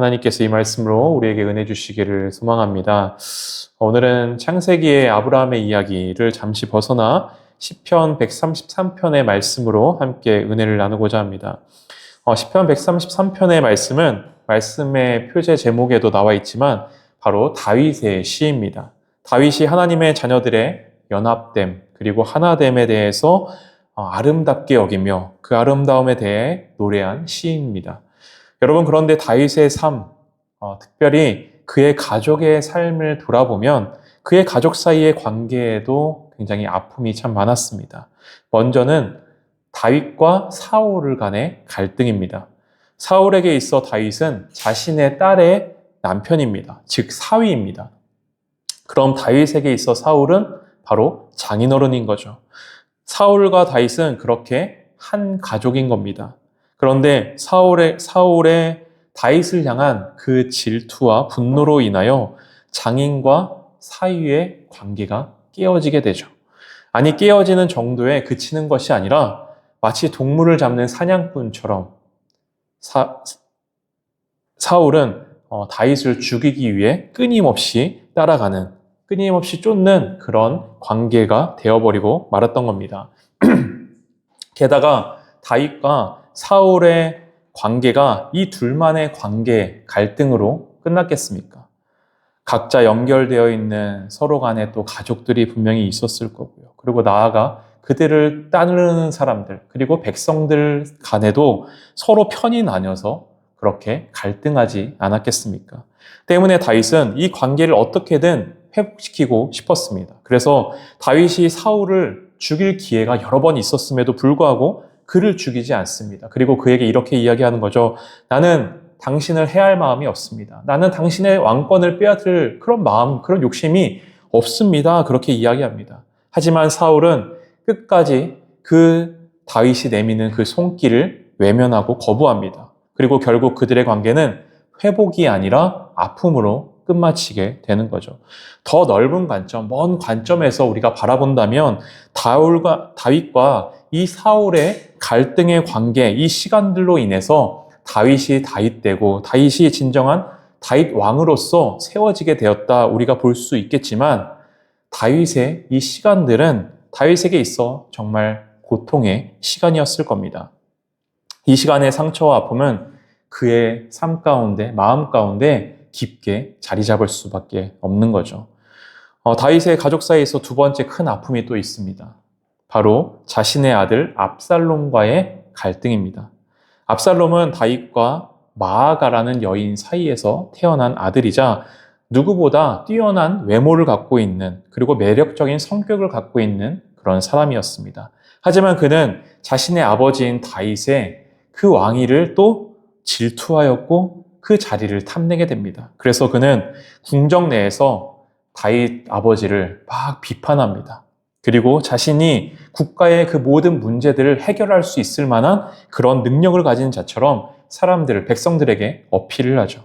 하나님께서 이 말씀으로 우리에게 은혜 주시기를 소망합니다. 오늘은 창세기의 아브라함의 이야기를 잠시 벗어나 시편 133편의 말씀으로 함께 은혜를 나누고자 합니다. 시편 133편의 말씀은 말씀의 표제 제목에도 나와 있지만 바로 다윗의 시입니다. 다윗이 하나님의 자녀들의 연합됨 그리고 하나됨에 대해서 아름답게 여기며 그 아름다움에 대해 노래한 시입니다. 여러분, 그런데 다윗의 삶, 특별히 그의 가족의 삶을 돌아보면 그의 가족 사이의 관계에도 굉장히 아픔이 참 많았습니다. 먼저는 다윗과 사울 간의 갈등입니다. 사울에게 있어 다윗은 자신의 딸의 남편입니다. 즉 사위입니다. 그럼 다윗에게 있어 사울은 바로 장인어른인 거죠. 사울과 다윗은 그렇게 한 가족인 겁니다. 그런데 사울의 다윗을 향한 그 질투와 분노로 인하여 장인과 사위의 관계가 깨어지게 되죠. 아니, 깨어지는 정도에 그치는 것이 아니라 마치 동물을 잡는 사냥꾼처럼 사울은 다윗을 죽이기 위해 끊임없이 따라가는, 끊임없이 쫓는 그런 관계가 되어버리고 말았던 겁니다. 게다가 다윗과 사울의 관계가 이 둘만의 관계, 갈등으로 끝났겠습니까? 각자 연결되어 있는 서로 간에 또 가족들이 분명히 있었을 거고요. 그리고 나아가 그들을 따르는 사람들, 그리고 백성들 간에도 서로 편이 나뉘어서 그렇게 갈등하지 않았겠습니까? 때문에 다윗은 이 관계를 어떻게든 회복시키고 싶었습니다. 그래서 다윗이 사울을 죽일 기회가 여러 번 있었음에도 불구하고 그를 죽이지 않습니다. 그리고 그에게 이렇게 이야기하는 거죠. 나는 당신을 해할 마음이 없습니다. 나는 당신의 왕권을 빼앗을 그런 마음, 그런 욕심이 없습니다. 그렇게 이야기합니다. 하지만 사울은 끝까지 그 다윗이 내미는 그 손길을 외면하고 거부합니다. 그리고 결국 그들의 관계는 회복이 아니라 아픔으로 끝마치게 되는 거죠. 더 넓은 관점, 먼 관점에서 우리가 바라본다면 다윗과 이 사울의 갈등의 관계, 이 시간들로 인해서 다윗이 다윗되고 다윗이 진정한 다윗 왕으로서 세워지게 되었다 우리가 볼 수 있겠지만 다윗의 이 시간들은 다윗에게 있어 정말 고통의 시간이었을 겁니다. 이 시간의 상처와 아픔은 그의 삶 가운데, 마음 가운데 깊게 자리 잡을 수밖에 없는 거죠. 다윗의 가족 사이에서 두 번째 큰 아픔이 또 있습니다. 바로 자신의 아들 압살롬과의 갈등입니다. 압살롬은 다윗과 마아가라는 여인 사이에서 태어난 아들이자 누구보다 뛰어난 외모를 갖고 있는, 그리고 매력적인 성격을 갖고 있는 그런 사람이었습니다. 하지만 그는 자신의 아버지인 다윗의 그 왕위를 또 질투하였고 그 자리를 탐내게 됩니다. 그래서 그는 궁정 내에서 다윗 아버지를 막 비판합니다. 그리고 자신이 국가의 그 모든 문제들을 해결할 수 있을 만한 그런 능력을 가진 자처럼 백성들에게 어필을 하죠.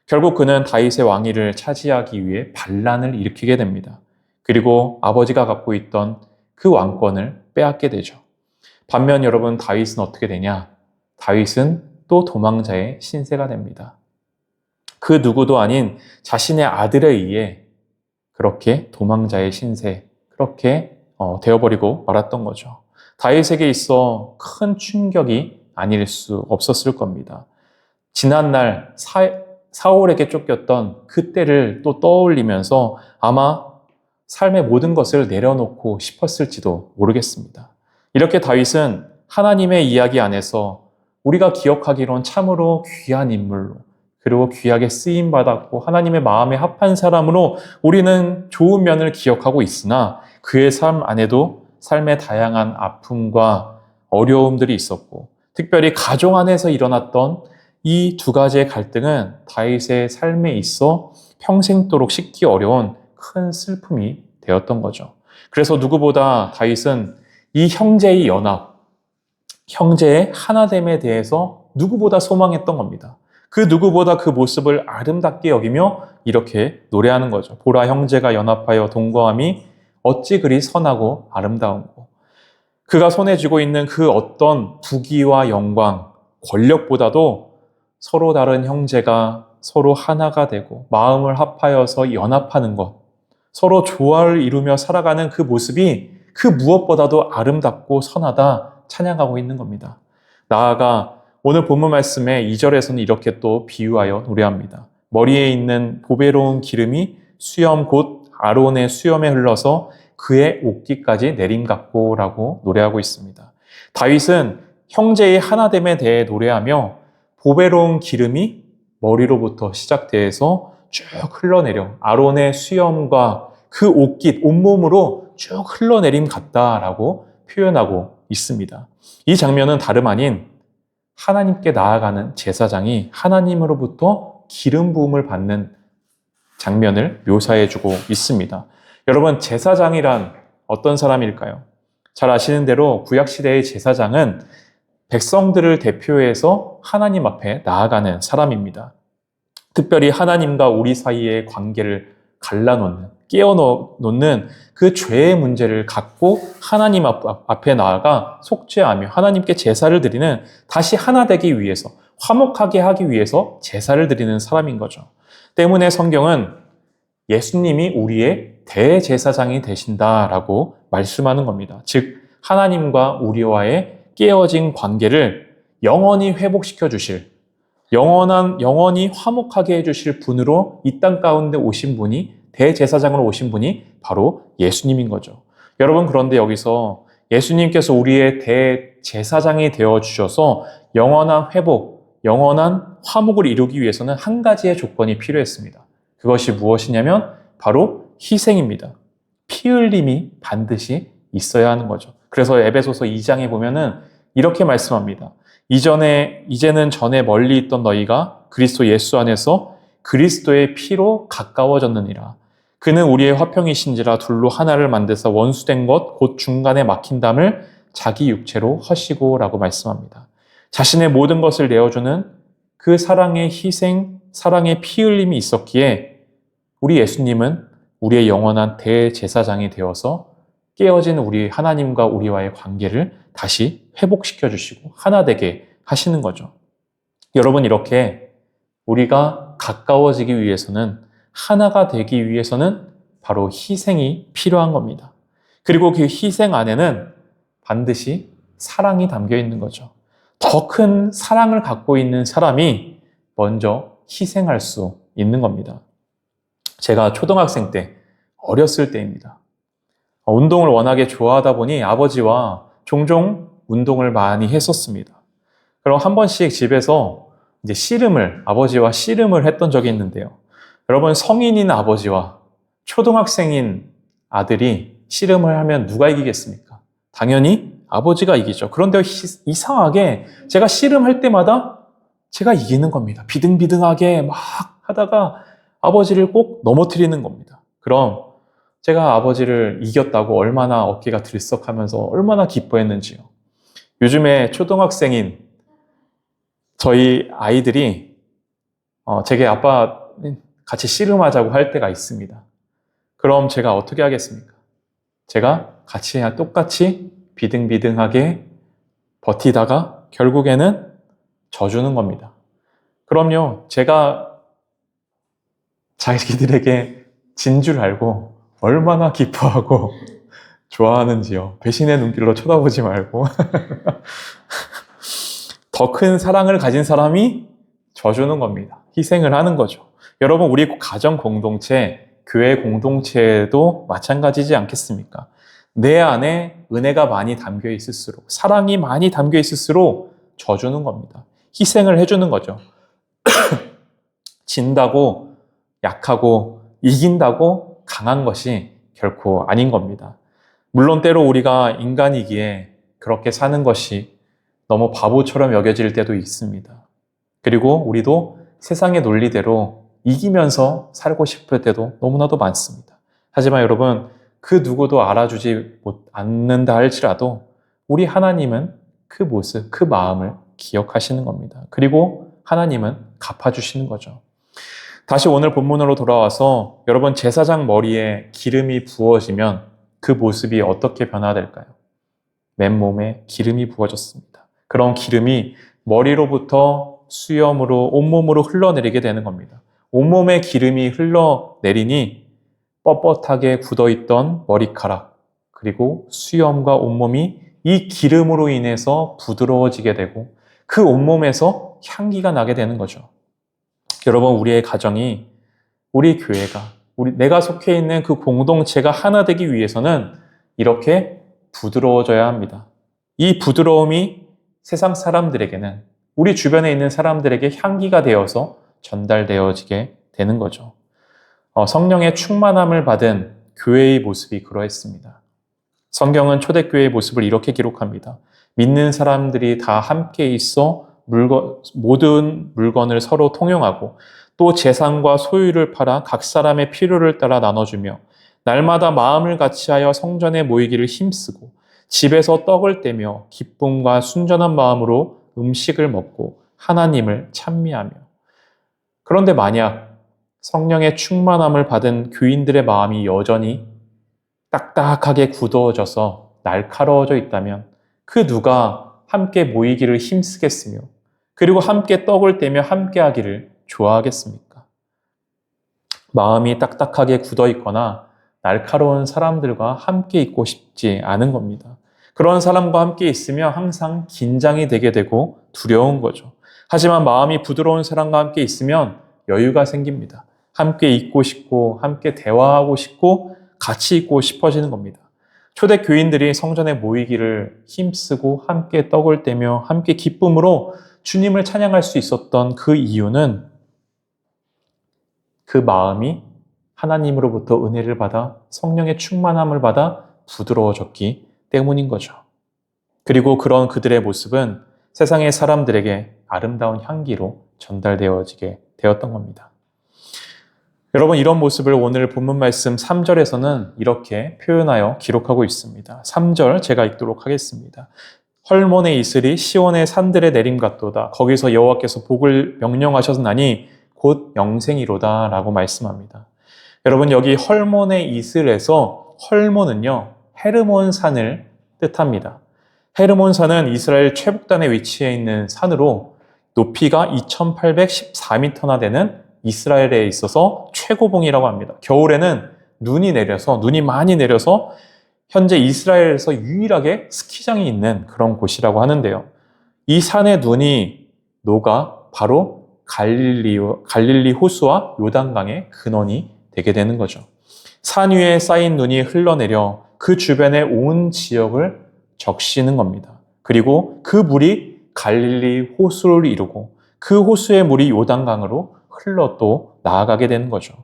결국 그는 다윗의 왕위를 차지하기 위해 반란을 일으키게 됩니다. 그리고 아버지가 갖고 있던 그 왕권을 빼앗게 되죠. 반면 여러분, 다윗은 어떻게 되냐? 다윗은 또 도망자의 신세가 됩니다. 그 누구도 아닌 자신의 아들에 의해 그렇게 도망자의 신세, 그렇게 되어버리고 말았던 거죠. 다윗에게 있어 큰 충격이 아닐 수 없었을 겁니다. 지난날 사울에게 쫓겼던 그때를 또 떠올리면서 아마 삶의 모든 것을 내려놓고 싶었을지도 모르겠습니다. 이렇게 다윗은 하나님의 이야기 안에서 우리가 기억하기론 참으로 귀한 인물로, 그리고 귀하게 쓰임받았고 하나님의 마음에 합한 사람으로 우리는 좋은 면을 기억하고 있으나 그의 삶 안에도 삶의 다양한 아픔과 어려움들이 있었고, 특별히 가정 안에서 일어났던 이 두 가지의 갈등은 다윗의 삶에 있어 평생도록 씻기 어려운 큰 슬픔이 되었던 거죠. 그래서 누구보다 다윗은 이 형제의 연합, 형제의 하나됨에 대해서 누구보다 소망했던 겁니다. 그 누구보다 그 모습을 아름답게 여기며 이렇게 노래하는 거죠. 보라, 형제가 연합하여 동거함이 어찌 그리 선하고 아름다운고. 그가 손에 쥐고 있는 그 어떤 부귀와 영광, 권력보다도 서로 다른 형제가 서로 하나가 되고 마음을 합하여서 연합하는 것, 서로 조화를 이루며 살아가는 그 모습이 그 무엇보다도 아름답고 선하다 찬양하고 있는 겁니다. 나아가 오늘 본문 말씀의 2절에서는 이렇게 또 비유하여 노래합니다. 머리에 있는 보배로운 기름이 수염 곧 아론의 수염에 흘러서 그의 옷깃까지 내림같고라고 노래하고 있습니다. 다윗은 형제의 하나됨에 대해 노래하며 보배로운 기름이 머리로부터 시작돼서 쭉 흘러내려 아론의 수염과 그 옷깃, 온몸으로 쭉 흘러내림 같다라고 표현하고 있습니다. 이 장면은 다름 아닌 하나님께 나아가는 제사장이 하나님으로부터 기름 부음을 받는 장면을 묘사해주고 있습니다. 여러분, 제사장이란 어떤 사람일까요? 잘 아시는 대로 구약시대의 제사장은 백성들을 대표해서 하나님 앞에 나아가는 사람입니다. 특별히 하나님과 우리 사이의 관계를 갈라놓는, 깨어놓는 그 죄의 문제를 갖고 하나님 앞에 나아가 속죄하며 하나님께 제사를 드리는, 다시 하나 되기 위해서, 화목하게 하기 위해서 제사를 드리는 사람인 거죠. 때문에 성경은 예수님이 우리의 대제사장이 되신다라고 말씀하는 겁니다. 즉 하나님과 우리와의 깨어진 관계를 영원히 회복시켜 주실, 영원히 화목하게 해주실 분으로 이 땅 가운데 오신 분이, 대제사장으로 오신 분이 바로 예수님인 거죠. 여러분, 그런데 여기서 예수님께서 우리의 대제사장이 되어주셔서 영원한 회복, 영원한 화목을 이루기 위해서는 한 가지의 조건이 필요했습니다. 그것이 무엇이냐면 바로 희생입니다. 피 흘림이 반드시 있어야 하는 거죠. 그래서 에베소서 2장에 보면은 이렇게 말씀합니다. 이제는 전에 멀리 있던 너희가 그리스도 예수 안에서 그리스도의 피로 가까워졌느니라. 그는 우리의 화평이신지라 둘로 하나를 만드사 원수된 것 곧 중간에 막힌 담을 자기 육체로 허시고 라고 말씀합니다. 자신의 모든 것을 내어주는 그 사랑의 희생, 사랑의 피 흘림이 있었기에 우리 예수님은 우리의 영원한 대제사장이 되어서 깨어진 우리 하나님과 우리와의 관계를 다시 회복시켜 주시고 하나 되게 하시는 거죠. 여러분, 이렇게 우리가 가까워지기 위해서는, 하나가 되기 위해서는 바로 희생이 필요한 겁니다. 그리고 그 희생 안에는 반드시 사랑이 담겨 있는 거죠. 더 큰 사랑을 갖고 있는 사람이 먼저 희생할 수 있는 겁니다. 제가 초등학생 때, 어렸을 때입니다. 운동을 워낙에 좋아하다 보니 아버지와 종종 운동을 많이 했었습니다. 그럼 한 번씩 집에서 이제 아버지와 씨름을 했던 적이 있는데요. 여러분, 성인인 아버지와 초등학생인 아들이 씨름을 하면 누가 이기겠습니까? 당연히 아버지가 이기죠. 그런데 이상하게 제가 씨름할 때마다 제가 이기는 겁니다. 비등비등하게 막 하다가 아버지를 꼭 넘어뜨리는 겁니다. 그럼 제가 아버지를 이겼다고 얼마나 어깨가 들썩하면서 얼마나 기뻐했는지요. 요즘에 초등학생인 저희 아이들이 제게 아빠 같이 씨름하자고 할 때가 있습니다. 그럼 제가 어떻게 하겠습니까? 제가 같이 똑같이 비등비등하게 버티다가 결국에는 져주는 겁니다. 그럼요, 제가 자기들에게 진 줄 알고 얼마나 기뻐하고 좋아하는지요. 배신의 눈길로 쳐다보지 말고 더 큰 사랑을 가진 사람이 져주는 겁니다. 희생을 하는 거죠. 여러분, 우리 가정 공동체, 교회 공동체도 마찬가지지 않겠습니까? 내 안에 은혜가 많이 담겨 있을수록, 사랑이 많이 담겨 있을수록 져주는 겁니다. 희생을 해주는 거죠. 진다고 약하고 이긴다고 강한 것이 결코 아닌 겁니다. 물론 때로 우리가 인간이기에 그렇게 사는 것이 너무 바보처럼 여겨질 때도 있습니다. 그리고 우리도 세상의 논리대로 이기면서 살고 싶을 때도 너무나도 많습니다. 하지만 여러분, 그 누구도 알아주지 않는다 할지라도 우리 하나님은 그 모습, 그 마음을 기억하시는 겁니다. 그리고 하나님은 갚아주시는 거죠. 다시 오늘 본문으로 돌아와서 여러분, 제사장 머리에 기름이 부어지면 그 모습이 어떻게 변화될까요? 맨몸에 기름이 부어졌습니다. 그런 기름이 머리로부터 수염으로 온몸으로 흘러내리게 되는 겁니다. 온몸에 기름이 흘러내리니 뻣뻣하게 굳어있던 머리카락, 그리고 수염과 온몸이 이 기름으로 인해서 부드러워지게 되고 그 온몸에서 향기가 나게 되는 거죠. 여러분, 우리의 가정이, 우리 교회가, 내가 속해 있는 그 공동체가 하나 되기 위해서는 이렇게 부드러워져야 합니다. 이 부드러움이 세상 사람들에게는, 우리 주변에 있는 사람들에게 향기가 되어서 전달되어지게 되는 거죠. 성령의 충만함을 받은 교회의 모습이 그러했습니다. 성경은 초대교회의 모습을 이렇게 기록합니다. 믿는 사람들이 다 함께 있어 모든 물건을 서로 통용하고 또 재산과 소유를 팔아 각 사람의 필요를 따라 나눠주며 날마다 마음을 같이하여 성전에 모이기를 힘쓰고 집에서 떡을 떼며 기쁨과 순전한 마음으로 음식을 먹고 하나님을 찬미하며. 그런데 만약 성령의 충만함을 받은 교인들의 마음이 여전히 딱딱하게 굳어져서 날카로워져 있다면 그 누가 함께 모이기를 힘쓰겠으며 그리고 함께 떡을 떼며 함께 하기를 좋아하겠습니까? 마음이 딱딱하게 굳어 있거나 날카로운 사람들과 함께 있고 싶지 않은 겁니다. 그런 사람과 함께 있으면 항상 긴장이 되게 되고 두려운 거죠. 하지만 마음이 부드러운 사람과 함께 있으면 여유가 생깁니다. 함께 있고 싶고 함께 대화하고 싶고 같이 있고 싶어지는 겁니다. 초대 교인들이 성전에 모이기를 힘쓰고 함께 떡을 떼며 함께 기쁨으로 주님을 찬양할 수 있었던 그 이유는 그 마음이 하나님으로부터 은혜를 받아 성령의 충만함을 받아 부드러워졌기 때문인 거죠. 그리고 그런 그들의 모습은 세상의 사람들에게 아름다운 향기로 전달되어지게 되었던 겁니다. 여러분, 이런 모습을 오늘 본문 말씀 3절에서는 이렇게 표현하여 기록하고 있습니다. 3절 제가 읽도록 하겠습니다. 헐몬의 이슬이 시온의 산들에 내림 같도다. 거기서 여호와께서 복을 명령하셨나니 곧 영생이로다 라고 말씀합니다. 여러분, 여기 헐몬의 이슬에서 헐몬은요, 헤르몬 산을 뜻합니다. 헤르몬 산은 이스라엘 최북단에 위치해 있는 산으로 높이가 2814m나 되는 이스라엘에 있어서 최고봉이라고 합니다. 겨울에는 눈이 많이 내려서 현재 이스라엘에서 유일하게 스키장이 있는 그런 곳이라고 하는데요. 이 산의 눈이 녹아 바로 갈릴리 호수와 요단강의 근원이 되게 되는 거죠. 산 위에 쌓인 눈이 흘러내려 그 주변의 온 지역을 적시는 겁니다. 그리고 그 물이 갈릴리 호수를 이루고 그 호수의 물이 요단강으로 흘러 또 나아가게 되는 거죠.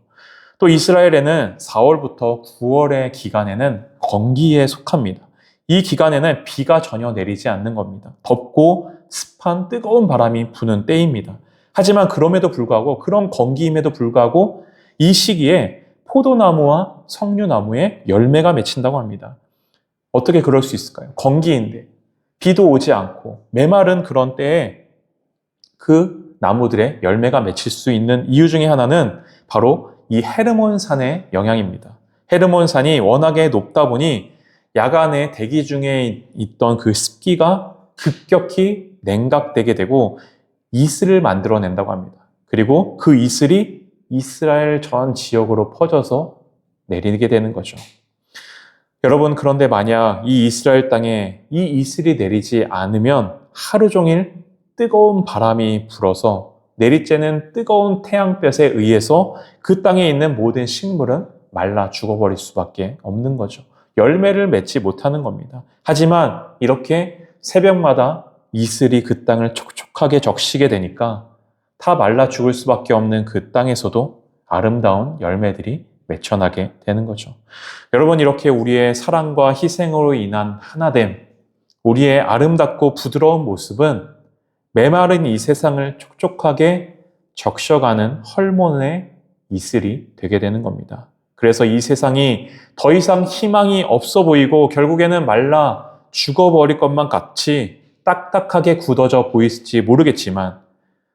또 이스라엘에는 4월부터 9월의 기간에는 건기에 속합니다. 이 기간에는 비가 전혀 내리지 않는 겁니다. 덥고 습한 뜨거운 바람이 부는 때입니다. 하지만 그럼에도 불구하고, 그런 건기임에도 불구하고 이 시기에 포도나무와 석류나무에 열매가 맺힌다고 합니다. 어떻게 그럴 수 있을까요? 건기인데 비도 오지 않고 메마른 그런 때에 그 나무들의 열매가 맺힐 수 있는 이유 중에 하나는 바로 이 헤르몬산의 영향입니다. 헤르몬산이 워낙에 높다 보니 야간에 대기 중에 있던 그 습기가 급격히 냉각되게 되고 이슬을 만들어낸다고 합니다. 그리고 그 이슬이 이스라엘 전 지역으로 퍼져서 내리게 되는 거죠. 여러분, 그런데 만약 이 이스라엘 땅에 이 이슬이 내리지 않으면 하루 종일 뜨거운 바람이 불어서 내리쬐는 뜨거운 태양볕에 의해서 그 땅에 있는 모든 식물은 말라 죽어버릴 수밖에 없는 거죠. 열매를 맺지 못하는 겁니다. 하지만 이렇게 새벽마다 이슬이 그 땅을 촉촉하게 적시게 되니까 다 말라 죽을 수밖에 없는 그 땅에서도 아름다운 열매들이 맺혀나게 되는 거죠. 여러분, 이렇게 우리의 사랑과 희생으로 인한 하나됨, 우리의 아름답고 부드러운 모습은 메마른 이 세상을 촉촉하게 적셔가는 헐몬의 이슬이 되게 되는 겁니다. 그래서 이 세상이 더 이상 희망이 없어 보이고 결국에는 말라 죽어버릴 것만 같이 딱딱하게 굳어져 보일지 모르겠지만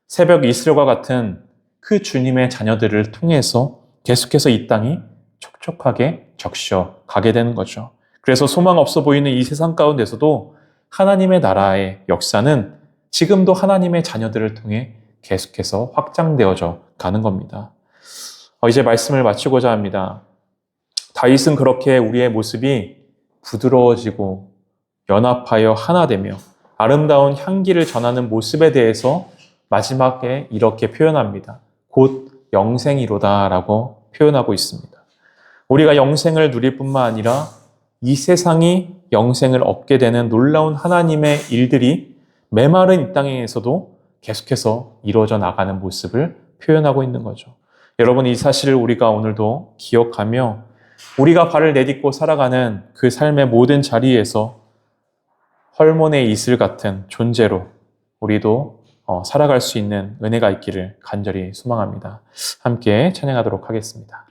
새벽 이슬과 같은 그 주님의 자녀들을 통해서 계속해서 이 땅이 촉촉하게 적셔 가게 되는 거죠. 그래서 소망 없어 보이는 이 세상 가운데서도 하나님의 나라의 역사는 지금도 하나님의 자녀들을 통해 계속해서 확장되어져 가는 겁니다. 이제 말씀을 마치고자 합니다. 다윗은 그렇게 우리의 모습이 부드러워지고 연합하여 하나 되며 아름다운 향기를 전하는 모습에 대해서 마지막에 이렇게 표현합니다. 곧 영생이로다 라고 표현하고 있습니다. 우리가 영생을 누릴 뿐만 아니라 이 세상이 영생을 얻게 되는 놀라운 하나님의 일들이 메마른 이 땅에서도 계속해서 이루어져 나가는 모습을 표현하고 있는 거죠. 여러분, 이 사실을 우리가 오늘도 기억하며 우리가 발을 내딛고 살아가는 그 삶의 모든 자리에서 헐몬의 이슬 같은 존재로 우리도 살아갈 수 있는 은혜가 있기를 간절히 소망합니다. 함께 찬양하도록 하겠습니다.